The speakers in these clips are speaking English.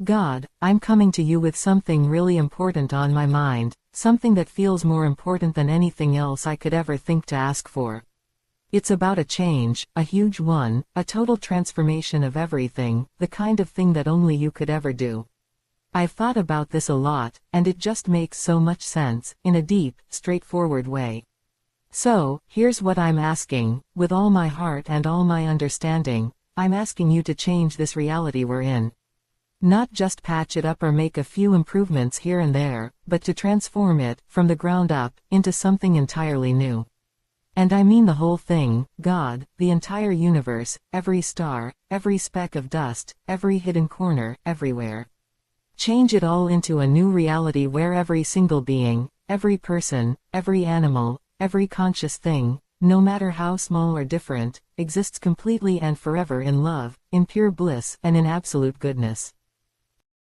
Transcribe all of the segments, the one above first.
God, I'm coming to you with something really important on my mind, something that feels more important than anything else I could ever think to ask for. It's about a change, a huge one, a total transformation of everything, the kind of thing that only you could ever do. I've thought about this a lot, and it just makes so much sense, in a deep, straightforward way. So, here's what I'm asking, with all my heart and all my understanding, I'm asking you to change this reality we're in. Not just patch it up or make a few improvements here and there, but to transform it, from the ground up, into something entirely new. And I mean the whole thing, God, the entire universe, every star, every speck of dust, every hidden corner, everywhere. Change it all into a new reality where every single being, every person, every animal, every conscious thing, no matter how small or different, exists completely and forever in love, in pure bliss, and in absolute goodness.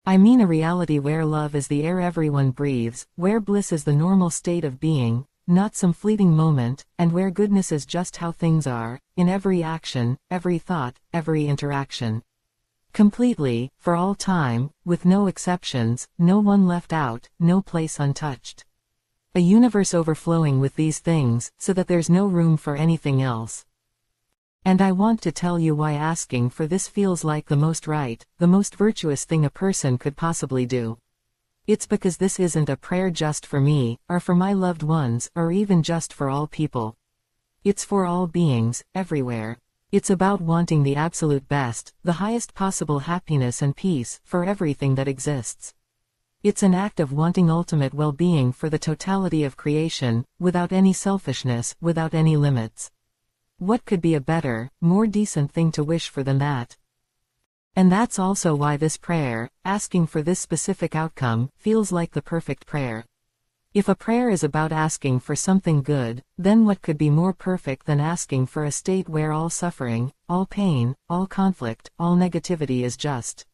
I mean a reality where love is the air everyone breathes, where bliss is the normal state of being, not some fleeting moment, and where goodness is just how things are, in every action, every thought, every interaction. Completely, for all time, with no exceptions, no one left out, no place untouched. A universe overflowing with these things, so that there's no room for anything else. And I want to tell you why asking for this feels like the most right, the most virtuous thing a person could possibly do. It's because this isn't a prayer just for me, or for my loved ones, or even just for all people. It's for all beings, everywhere. It's about wanting the absolute best, the highest possible happiness and peace, for everything that exists. It's an act of wanting ultimate well-being for the totality of creation, without any selfishness, without any limits. What could be a better, more decent thing to wish for than that? And that's also why this prayer, asking for this specific outcome, feels like the perfect prayer. If a prayer is about asking for something good, then what could be more perfect than asking for a state where all suffering, all pain, all conflict, all negativity is just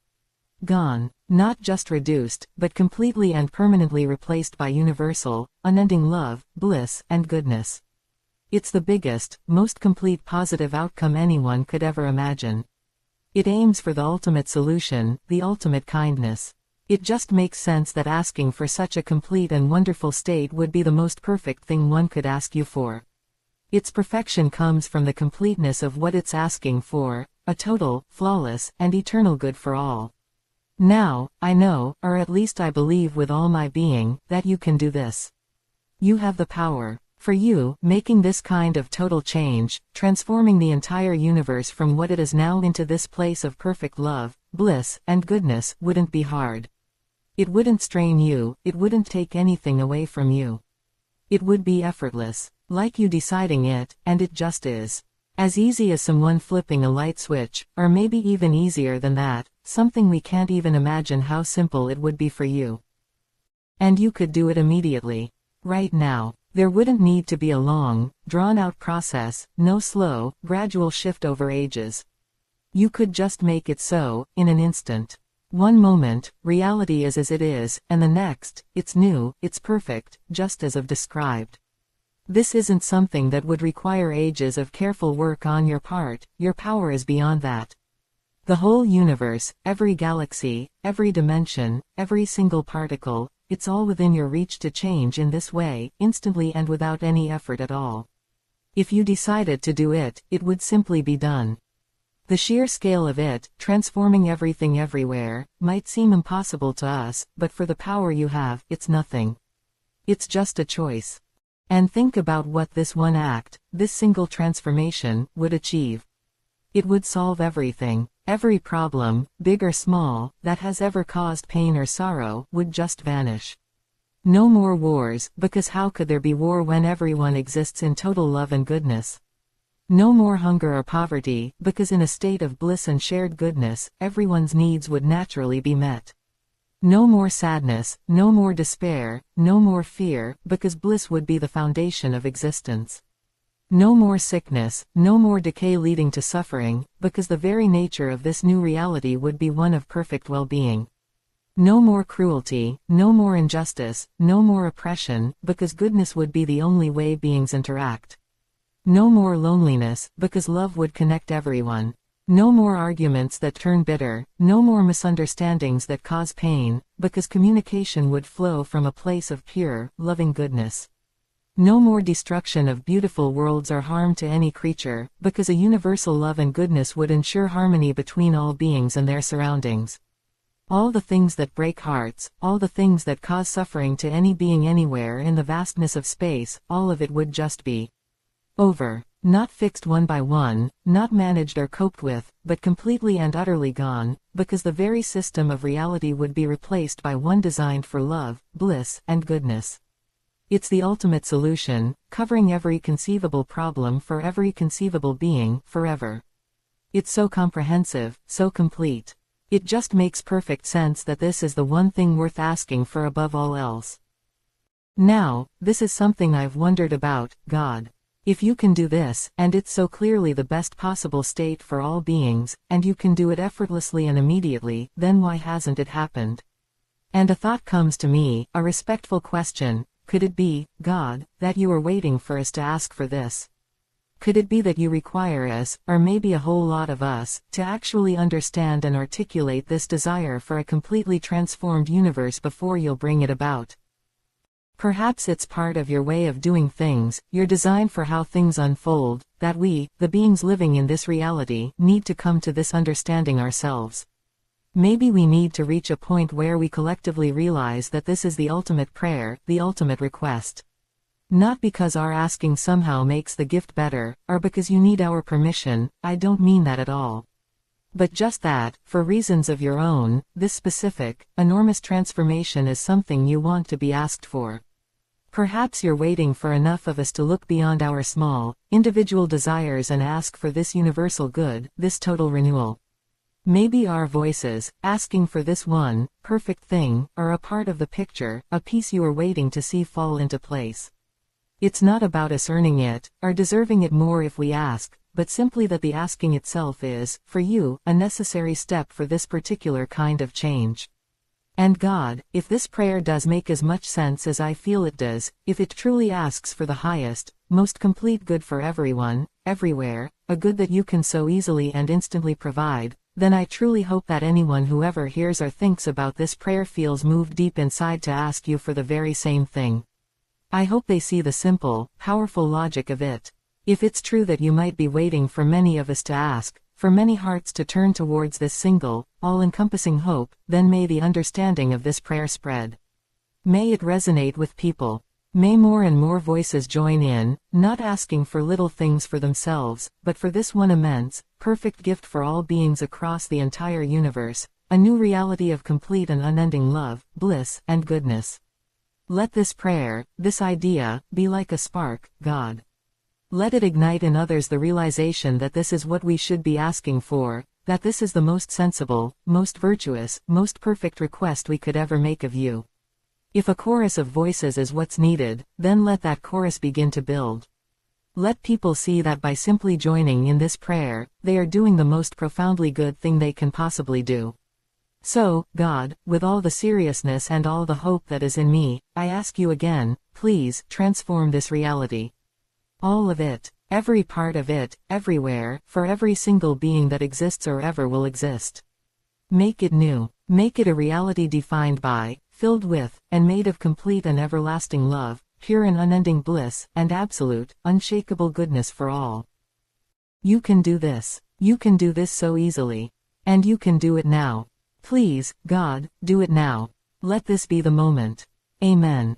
gone, not just reduced, but completely and permanently replaced by universal, unending love, bliss, and goodness. It's the biggest, most complete positive outcome anyone could ever imagine. It aims for the ultimate solution, the ultimate kindness. It just makes sense that asking for such a complete and wonderful state would be the most perfect thing one could ask you for. Its perfection comes from the completeness of what it's asking for, a total, flawless, and eternal good for all. Now, I know, or at least I believe with all my being, that you can do this. You have the power. For you, making this kind of total change, transforming the entire universe from what it is now into this place of perfect love, bliss, and goodness, wouldn't be hard. It wouldn't strain you, it wouldn't take anything away from you. It would be effortless, like you deciding it, and it just is. As easy as someone flipping a light switch, or maybe even easier than that, something we can't even imagine how simple it would be for you. And you could do it immediately. Right now. There wouldn't need to be a long, drawn-out process, no slow, gradual shift over ages. You could just make it so, in an instant. One moment, reality is as it is, and the next, it's new, it's perfect, just as I've described. This isn't something that would require ages of careful work on your part, your power is beyond that. The whole universe, every galaxy, every dimension, every single particle, it's all within your reach to change in this way, instantly and without any effort at all. If you decided to do it, it would simply be done. The sheer scale of it, transforming everything everywhere, might seem impossible to us, but for the power you have, it's nothing. It's just a choice. And think about what this one act, this single transformation, would achieve. It would solve everything. Every problem, big or small, that has ever caused pain or sorrow, would just vanish. No more wars, because how could there be war when everyone exists in total love and goodness? No more hunger or poverty, because in a state of bliss and shared goodness, everyone's needs would naturally be met. No more sadness, no more despair, no more fear, because bliss would be the foundation of existence. No more sickness, no more decay leading to suffering, because the very nature of this new reality would be one of perfect well-being. No more cruelty, no more injustice, no more oppression, because goodness would be the only way beings interact. No more loneliness, because love would connect everyone. No more arguments that turn bitter, no more misunderstandings that cause pain, because communication would flow from a place of pure, loving goodness. No more destruction of beautiful worlds or harm to any creature, because a universal love and goodness would ensure harmony between all beings and their surroundings. All the things that break hearts, all the things that cause suffering to any being anywhere in the vastness of space, all of it would just be over. Not fixed one by one, not managed or coped with, but completely and utterly gone, because the very system of reality would be replaced by one designed for love, bliss, and goodness. It's the ultimate solution, covering every conceivable problem for every conceivable being, forever. It's so comprehensive, so complete. It just makes perfect sense that this is the one thing worth asking for above all else. Now, this is something I've wondered about, God. If you can do this, and it's so clearly the best possible state for all beings, and you can do it effortlessly and immediately, then why hasn't it happened? And a thought comes to me, a respectful question: could it be, God, that you are waiting for us to ask for this? Could it be that you require us, or maybe a whole lot of us, to actually understand and articulate this desire for a completely transformed universe before you'll bring it about? Perhaps it's part of your way of doing things, your design for how things unfold, that we, the beings living in this reality, need to come to this understanding ourselves. Maybe we need to reach a point where we collectively realize that this is the ultimate prayer, the ultimate request. Not because our asking somehow makes the gift better, or because you need our permission, I don't mean that at all. But just that, for reasons of your own, this specific, enormous transformation is something you want to be asked for. Perhaps you're waiting for enough of us to look beyond our small, individual desires and ask for this universal good, this total renewal. Maybe our voices, asking for this one, perfect thing, are a part of the picture, a piece you are waiting to see fall into place. It's not about us earning it, or deserving it more if we ask, but simply that the asking itself is, for you, a necessary step for this particular kind of change. And God, if this prayer does make as much sense as I feel it does, if it truly asks for the highest, most complete good for everyone, everywhere, a good that you can so easily and instantly provide, then I truly hope that anyone who ever hears or thinks about this prayer feels moved deep inside to ask you for the very same thing. I hope they see the simple, powerful logic of it. If it's true that you might be waiting for many of us to ask, for many hearts to turn towards this single, all-encompassing hope, then may the understanding of this prayer spread. May it resonate with people. May more and more voices join in, not asking for little things for themselves, but for this one immense, perfect gift for all beings across the entire universe, a new reality of complete and unending love, bliss, and goodness. Let this prayer, this idea, be like a spark, God. Let it ignite in others the realization that this is what we should be asking for, that this is the most sensible, most virtuous, most perfect request we could ever make of you. If a chorus of voices is what's needed, then let that chorus begin to build. Let people see that by simply joining in this prayer, they are doing the most profoundly good thing they can possibly do. So, God, with all the seriousness and all the hope that is in me, I ask you again, please, transform this reality. All of it, every part of it, everywhere, for every single being that exists or ever will exist. Make it new. Make it a reality defined by, filled with, and made of complete and everlasting love, pure and unending bliss, and absolute, unshakable goodness for all. You can do this. You can do this so easily. And you can do it now. Please, God, do it now. Let this be the moment. Amen.